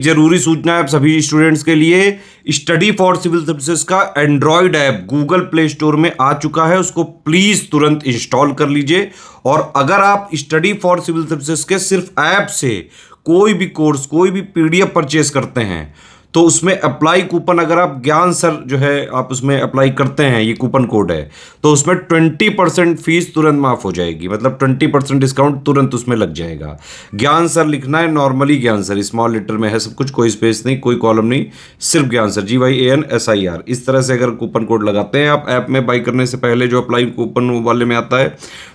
जरूरी सूचना है आप सभी स्टूडेंट्स के लिए, स्टडी फॉर सिविल सर्विसेज का Android app Google play store में आ चुका है, उसको प्लीज तुरंत इंस्टॉल कर लीजिए। और अगर आप स्टडी फॉर सिविल सर्विसेज के सिर्फ ऐप से कोई भी कोर्स, कोई भी पीडीएफ परचेस करते हैं तो उसमें अप्लाई कूपन, अगर आप ज्ञान सर जो है आप उसमें अप्लाई करते हैं, ये कूपन कोड है, तो उसमें 20% फीस तुरंत माफ हो जाएगी, मतलब 20% डिस्काउंट तुरंत उसमें लग जाएगा। ज्ञान सर लिखना है, नॉर्मली ज्ञान सर, स्मॉल लेटर में है सब कुछ, कोई स्पेस नहीं, कोई कॉलम नहीं, सिर्फ ज्ञान सर, GYANSIR। इस तरह से अगर कूपन कोड लगाते हैं आप ऐप में बाई करने से पहले, जो अप्लाई कूपन वाले में आता है,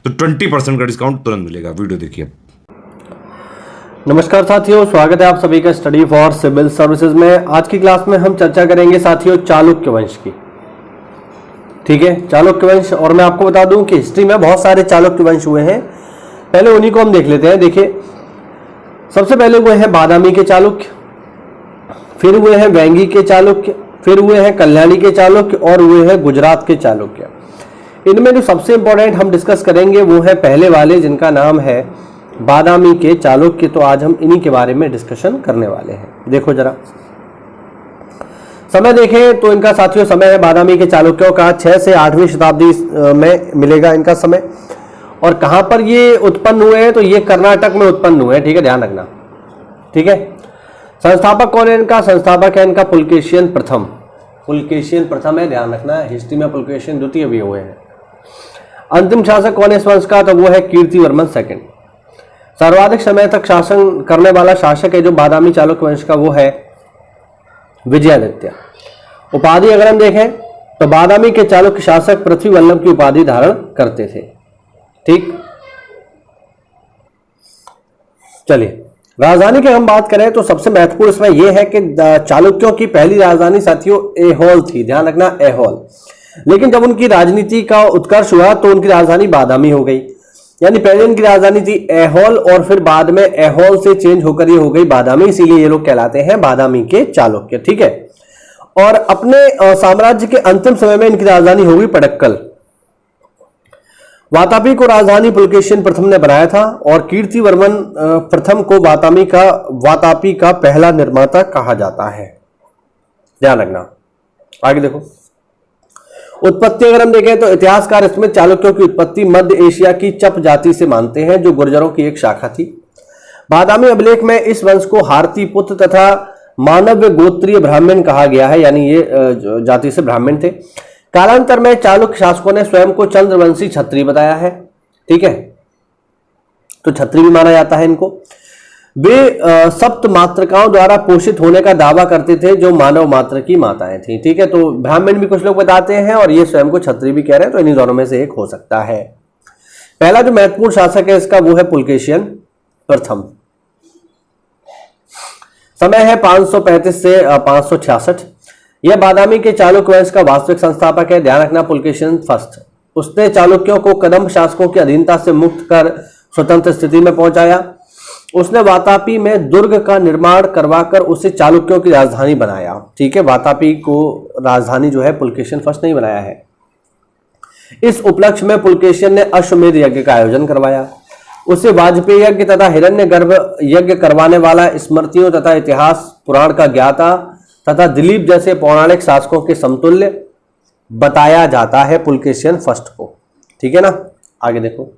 तो 20% का डिस्काउंट तुरंत मिलेगा। वीडियो देखिए। नमस्कार साथियों, स्वागत है आप सभी का स्टडी फॉर सिविल सर्विसेज में। आज की क्लास में हम चर्चा करेंगे साथियों चालुक्य वंश की। ठीक है, चालुक्य वंश। और मैं आपको बता दूं कि हिस्ट्री में बहुत सारे चालुक्य वंश हुए हैं, पहले उन्हीं को हम देख लेते हैं। देखिए, सबसे पहले हुए हैं बादामी के चालुक्य, फिर हुए हैं वेंगी के चालुक्य, फिर हुए हैं कल्याणी के चालुक्य और हुए हैं गुजरात के चालुक्य। इनमें जो सबसे इंपॉर्टेंट हम डिस्कस करेंगे वो है पहले वाले, जिनका नाम है बादामी के चालुक्य। तो आज हम इन्हीं के बारे में डिस्कशन करने वाले हैं। देखो जरा समय देखें तो इनका साथियों समय है बादामी के चालुक्यों का 6 से 8वीं शताब्दी में मिलेगा इनका समय। और कहां पर ये उत्पन्न हुए हैं, तो ये कर्नाटक में उत्पन्न हुए हैं। ठीक है, ध्यान रखना। ठीक है, संस्थापक कौन है इनका? संस्थापक है इनका पुलकेशियन प्रथम। पुलकेशियन प्रथम है, ध्यान रखना। हिस्ट्री में पुलकेशियन द्वितीय भी हुए हैं। अंतिम शासक कौन है इस वंश का? तो वो है कीर्तिवर्मन सेकंड। सर्वाधिक समय तक शासन करने वाला शासक है जो बादामी चालुक्य वंश का, वो है विजयादित्य। उपाधि अगर हम देखें तो बादामी के चालुक्य शासक पृथ्वी वल्लभ की उपाधि धारण करते थे। ठीक, चलिए राजधानी की हम बात करें तो सबसे महत्वपूर्ण इसमें यह है कि चालुक्यों की पहली राजधानी साथियों ऐहोल थी। ध्यान रखना, ऐहोल। लेकिन जब उनकी राजनीति का उत्कर्ष हुआ तो उनकी राजधानी बादामी हो गई। यानी पहले इनकी राजधानी थी ऐहोल और फिर बाद में ऐहोल से चेंज होकर ये हो गई बादामी, इसीलिए ये लोग कहलाते हैं बादामी के चालुक्य। ठीक है, और अपने साम्राज्य के अंतिम समय में इनकी राजधानी हो गई पडक्कल। वातापी को राजधानी पुलकेशियन प्रथम ने बनाया था और कीर्तिवर्मन प्रथम को वातापी का पहला निर्माता कहा जाता है। ध्यान रखना। आगे देखो, उत्पत्ति अगर हम देखें तो इतिहासकार इसमें चालुक्यों की उत्पत्ति मध्य एशिया की चप जाति से मानते हैं, जो गुर्जरों की एक शाखा थी। बादामी अभिलेख में इस वंश को हारती पुत्र तथा मानव गोत्रीय ब्राह्मण कहा गया है, यानी ये जाति से ब्राह्मण थे। कालांतर में चालुक्य शासकों ने स्वयं को चंद्रवंशी क्षत्रिय बताया है। ठीक है, तो क्षत्रिय भी माना जाता है इनको। वे सप्त मातृकाओं द्वारा पोषित होने का दावा करते थे, जो मानव मात्र की माताएं थी। ठीक है, तो ब्राह्मण भी कुछ लोग बताते हैं और ये स्वयं को क्षत्रिय भी कह रहे हैं, तो इन्हीं दोनों में से एक हो सकता है। पहला जो महत्वपूर्ण शासक है इसका वो है पुलकेशियन प्रथम। समय है 535 से 566। यह बादामी के चालुक्य वंश का वास्तविक संस्थापक है। ध्यान रखना, पुलकेशियन फर्स्ट। उसने चालुक्यों को कदम्ब शासकों की अधीनता से मुक्त कर स्वतंत्र स्थिति में पहुंचाया। उसने वातापी में दुर्ग का निर्माण करवाकर उसे चालुक्यों की राजधानी बनाया। ठीक है, वातापी को राजधानी जो है पुलकेशियन फर्स्ट नहीं बनाया है। इस उपलक्ष्य में पुलकेशियन ने अश्वमेध यज्ञ का आयोजन करवाया। उसे वाजपेयी यज्ञ तथा हिरण्यगर्भ यज्ञ करवाने वाला, स्मृतियों तथा इतिहास पुराण का ज्ञाता तथा दिलीप जैसे पौराणिक शासकों के समतुल्य बताया जाता है पुलकेशियन फर्स्ट को। ठीक है ना, आगे देखो।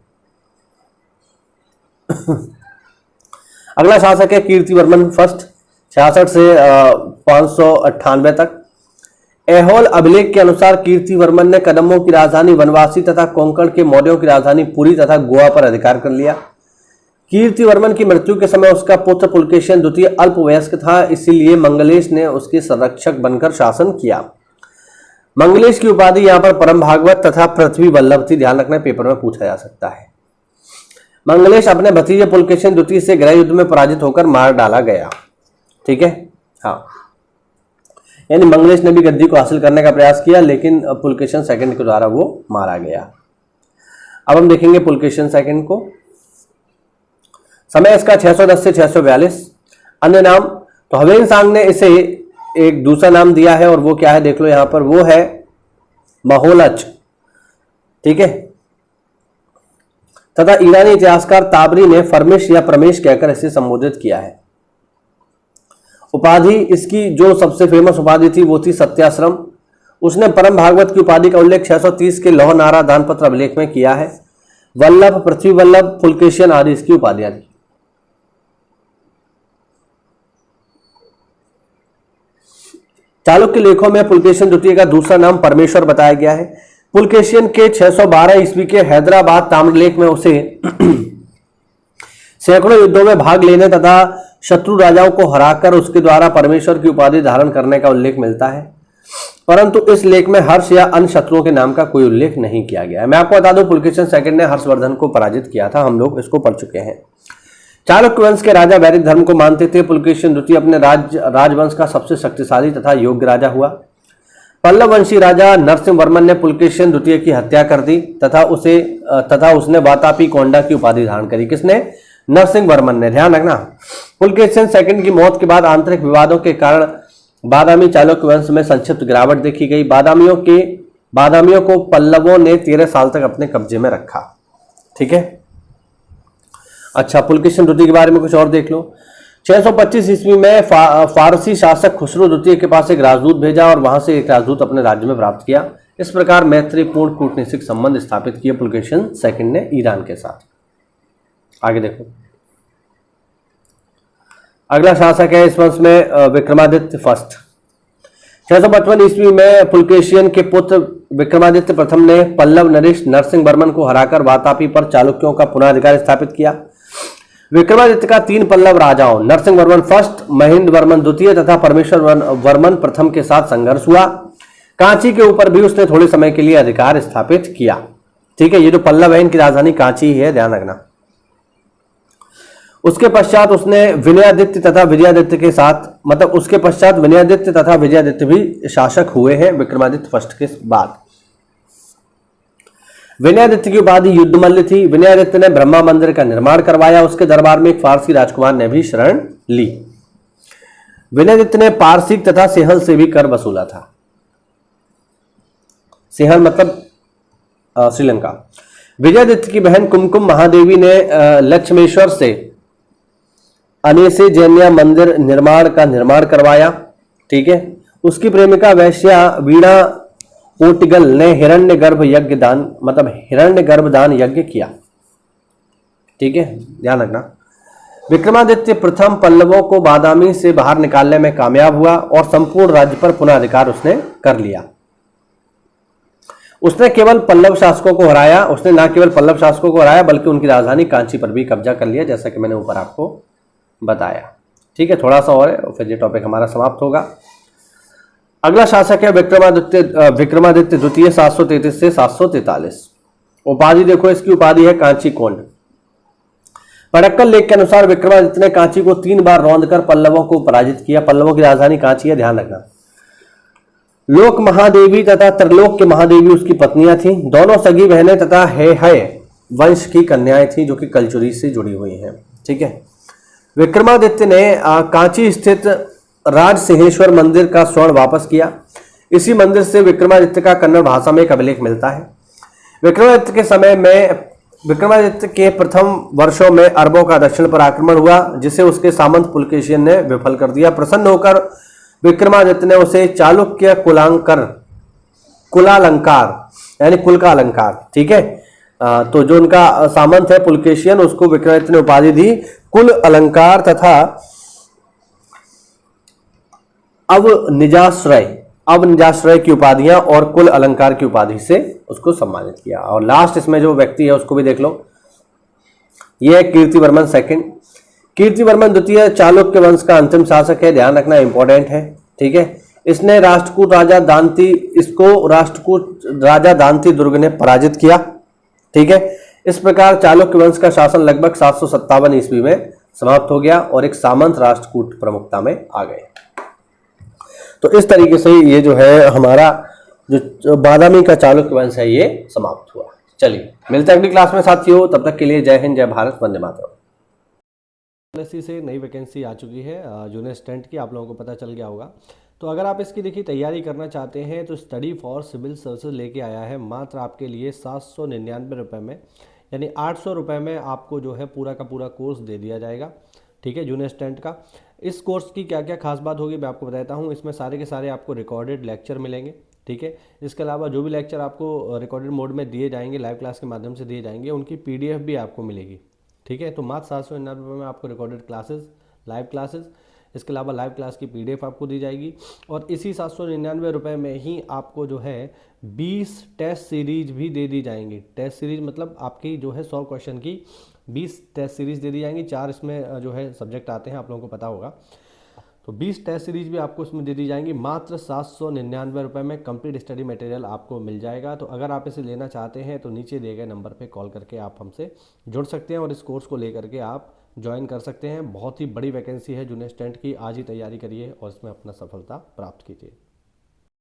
अगला शासक है कीर्तिवर्मन फर्स्ट, 66 से 598 तक। ऐहोल अभिलेख के अनुसार कीर्तिवर्मन ने कदम्बों की राजधानी वनवासी तथा कोंकण के मौर्यों की राजधानी पुरी तथा गोवा पर अधिकार कर लिया। कीर्तिवर्मन की मृत्यु के समय उसका पुत्र पुलकेशियन द्वितीय अल्पवयस्क था, इसीलिए मंगलेश ने उसके संरक्षक बनकर शासन किया। मंगलेश की उपाधि यहां पर परम भागवत तथा पृथ्वी वल्लभ थी। ध्यान रखना, पेपर में पूछा जा सकता है। मंगलेश अपने भतीजे पुलकेशियन द्वितीय से गृह युद्ध में पराजित होकर मार डाला गया। ठीक है, हाँ, यानी मंगलेश ने भी गद्दी को हासिल करने का प्रयास किया, लेकिन पुलकेशियन सेकंड के द्वारा वो मारा गया। अब हम देखेंगे पुलकेशियन सेकंड को। समय इसका 610 से 642। अन्य नाम तो हवेनसांग ने इसे एक दूसरा नाम दिया है, और वो क्या है देख लो यहां पर, वो है महोलच। ठीक है, तथा ईरानी इतिहासकार ताबरी ने फरमेश या प्रमेश कहकर इसे संबोधित किया है। उपाधि इसकी जो सबसे फेमस उपाधि थी वो थी सत्याश्रम। उसने परम भागवत की उपाधि का उल्लेख 630 के लौह नारा दानपत्र अभिलेख में किया है। वल्लभ, पृथ्वी वल्लभ, पुलकेशियन आदि इसकी उपाधियां थी। चालुक्य लेखों में पुलकेशियन द्वितीय का दूसरा नाम परमेश्वर बताया गया है। पुलकेशियन के 612 ईस्वी के हैदराबाद ताम्रलेख में उसे सैकड़ों युद्धों में भाग लेने तथा शत्रु राजाओं को हराकर उसके द्वारा परमेश्वर की उपाधि धारण करने का उल्लेख मिलता है, परंतु इस लेख में हर्ष या अन्य शत्रुओं के नाम का कोई उल्लेख नहीं किया गया है। मैं आपको बता दूं, पुलकेशियन सेकंड ने हर्षवर्धन को पराजित किया था, हम लोग इसको पढ़ चुके हैं। चालुक्य वंश के राजा वैदिक धर्म को मानते थे। पुलकेशियन द्वितीय अपने राजवंश का सबसे शक्तिशाली तथा योग्य राजा हुआ। पल्लव वंशी राजा नरसिंह वर्मन ने पुलकेशियन द्वितीय की हत्या कर दी तथा उसने वातापी कोंडा की उपाधि धारण करी। किसने? नरसिंह वर्मन ने। ध्यान रखना, पुलकेशियन सेकंड की मौत के बाद आंतरिक विवादों के कारण बादामी चालुक्य वंश में संक्षिप्त गिरावट देखी गई। बादामियों को पल्लवों ने 13 साल तक अपने कब्जे में रखा। ठीक है। अच्छा, पुलकेशियन द्वितीय के बारे में कुछ और देख लो। 625 ईस्वी में फारसी शासक खुसरो द्वितीय के पास एक राजदूत भेजा और वहां से एक राजदूत अपने राज्य में प्राप्त किया। इस प्रकार मैत्रीपूर्ण कूटनीतिक संबंध स्थापित किए पुलकेशियन सेकंड ने ईरान के साथ। आगे देखो, अगला शासक है इस वंश में विक्रमादित्य फर्स्ट। 655 ईस्वी में पुलकेशियन के पुत्र विक्रमादित्य प्रथम ने पल्लव नरेश नरसिंह वर्मन को हराकर वातापी पर चालुक्यों का पुनः स्थापित किया। विक्रमादित्य का 3 पल्लव राजाओं नरसिंह वर्मन फर्स्ट, महेंद्र वर्मन द्वितीय तथा परमेश्वर वर्मन प्रथम के साथ संघर्ष हुआ। कांची के ऊपर भी उसने थोड़े समय के लिए अधिकार स्थापित किया। ठीक है, ये जो पल्लव है इनकी राजधानी कांची है, ध्यान रखना। उसके पश्चात विनयादित्य तथा विजयादित्य भी शासक हुए हैं विक्रमादित्य फर्स्ट के बाद। विनयादित्य की उपाधि युद्धमल्ल थी। विनयादित्य ने ब्रह्मा मंदिर का निर्माण करवाया। उसके दरबार में एक फारसी राजकुमार ने भी शरण ली। विनयादित्य ने पारसिक तथा सेहल से भी कर वसूला था। सेहल मतलब श्रीलंका। विजयादित्य की बहन कुमकुम महादेवी ने लक्ष्मेश्वर से अनेसे जैन्या मंदिर निर्माण करवाया। ठीक है। उसकी प्रेमिका वैश्या वीणा कोटिगल ने हिरण्य गर्भ दान यज्ञ किया। ठीक है, ध्यान रखना। विक्रमादित्य प्रथम पल्लवों को बादामी से बाहर निकालने में कामयाब हुआ और संपूर्ण राज्य पर पुनः अधिकार उसने कर लिया। उसने केवल पल्लव शासकों को हराया, बल्कि उनकी राजधानी कांची पर भी कब्जा कर लिया, जैसा कि मैंने ऊपर आपको बताया। ठीक है, थोड़ा सा और है और फिर ये टॉपिक हमारा समाप्त होगा। अगला शासक है विक्रमादित्य द्वितीय 733 से 743। उपाधि देखो, इसकी उपाधि है कांची कोंड। पड़क्कल लेख के अनुसार विक्रमादित्य ने कांची को 3 बार रौंदकर पल्लवों को पराजित किया। पल्लवों की राजधानी कांची है, ध्यान रखना। लोक महादेवी तथा त्रिलोक के महादेवी उसकी पत्नियां थीं। दोनों सगी बहनें तथा है वंश की कन्याएं थीं जो कि कलचुरी से जुड़ी हुई हैं। ठीक है। विक्रमादित्य ने कांची स्थित राजसिंहेश्वर मंदिर का स्वर्ण वापस किया। इसी मंदिर से विक्रमादित्य का कन्नड़ भाषा में एक अभिलेख मिलता है। विक्रमादित्य के प्रथम वर्षों में अरबों का दक्षिण पर आक्रमण हुआ, जिसे उसके सामंत पुलकेशियन ने विफल कर दिया। प्रसन्न होकर विक्रमादित्य ने उसे चालुक्य कुलालंकार यानी कुल का अलंकार, ठीक है, तो जो उनका सामंत है पुलकेशियन, उसको विक्रमादित्य ने उपाधि दी कुल अलंकार तथा अवनिजाश्रय की उपाधियां और कुल अलंकार की उपाधि से उसको सम्मानित किया। और लास्ट इसमें जो व्यक्ति है उसको भी देख लो, यह है कीर्तिवर्मन सेकंड। कीर्तिवर्मन द्वितीय चालुक्य वंश का अंतिम शासक है, ध्यान रखना, इंपॉर्टेंट है। ठीक है। इसने राष्ट्रकूट राजा दांती दुर्ग ने पराजित किया। ठीक है। इस प्रकार चालुक्य वंश का शासन लगभग 757 ईस्वी में समाप्त हो गया और एक सामंत राष्ट्रकूट प्रमुखता में आ गए। तो इस तरीके से ये जो है हमारा जो बादामी का चालुक्य वंश है ये समाप्त हुआ। चलिए मिलते हैं अगली क्लास में साथियों, तब तक के लिए जय हिंद, जय भारत, वंदे मातरम। एलएससी से नई वैकेंसी आ चुकी है जूनियर स्टूडेंट की, आप लोगों को पता चल गया होगा। तो अगर आप इसकी देखिए तैयारी करना चाहते हैं तो स्टडी फॉर सिविल सर्विसेज लेके आया है मात्र आपके लिए 799 रुपये में, यानी 800 रुपये में आपको जो है पूरा का पूरा कोर्स दे दिया जाएगा। ठीक है, जूनियर स्टूडेंट का। इस कोर्स की क्या क्या खास बात होगी मैं आपको बताता हूँ। इसमें सारे के सारे आपको रिकॉर्डेड लेक्चर मिलेंगे, ठीक है। इसके अलावा जो भी लेक्चर आपको रिकॉर्डेड मोड में दिए जाएंगे, लाइव क्लास के माध्यम से दिए जाएंगे, उनकी पीडीएफ भी आपको मिलेगी, ठीक है। तो मात्र 799 रुपये में आपको रिकॉर्डेड क्लासेस, लाइव क्लासेस, इसके अलावा लाइव क्लास की पीडीएफ आपको दी जाएगी। और इसी 799 रुपये में ही आपको जो है 20 टेस्ट सीरीज भी दे दी जाएंगी। टेस्ट सीरीज मतलब आपकी जो है 100 क्वेश्चन की 20 टेस्ट सीरीज दे दी जाएंगी। 4 इसमें जो है सब्जेक्ट आते हैं, आप लोगों को पता होगा। तो 20 टेस्ट सीरीज भी आपको इसमें दे दी जाएंगी। मात्र 799 रुपये में कंप्लीट स्टडी मटेरियल आपको मिल जाएगा। तो अगर आप इसे लेना चाहते हैं तो नीचे दिए गए नंबर पे कॉल करके आप हमसे जुड़ सकते हैं और इस कोर्स को लेकर के आप ज्वाइन कर सकते हैं। बहुत ही बड़ी वैकेंसी है जूनियर असिस्टेंट की। आज ही तैयारी करिए और इसमें अपना सफलता प्राप्त कीजिए।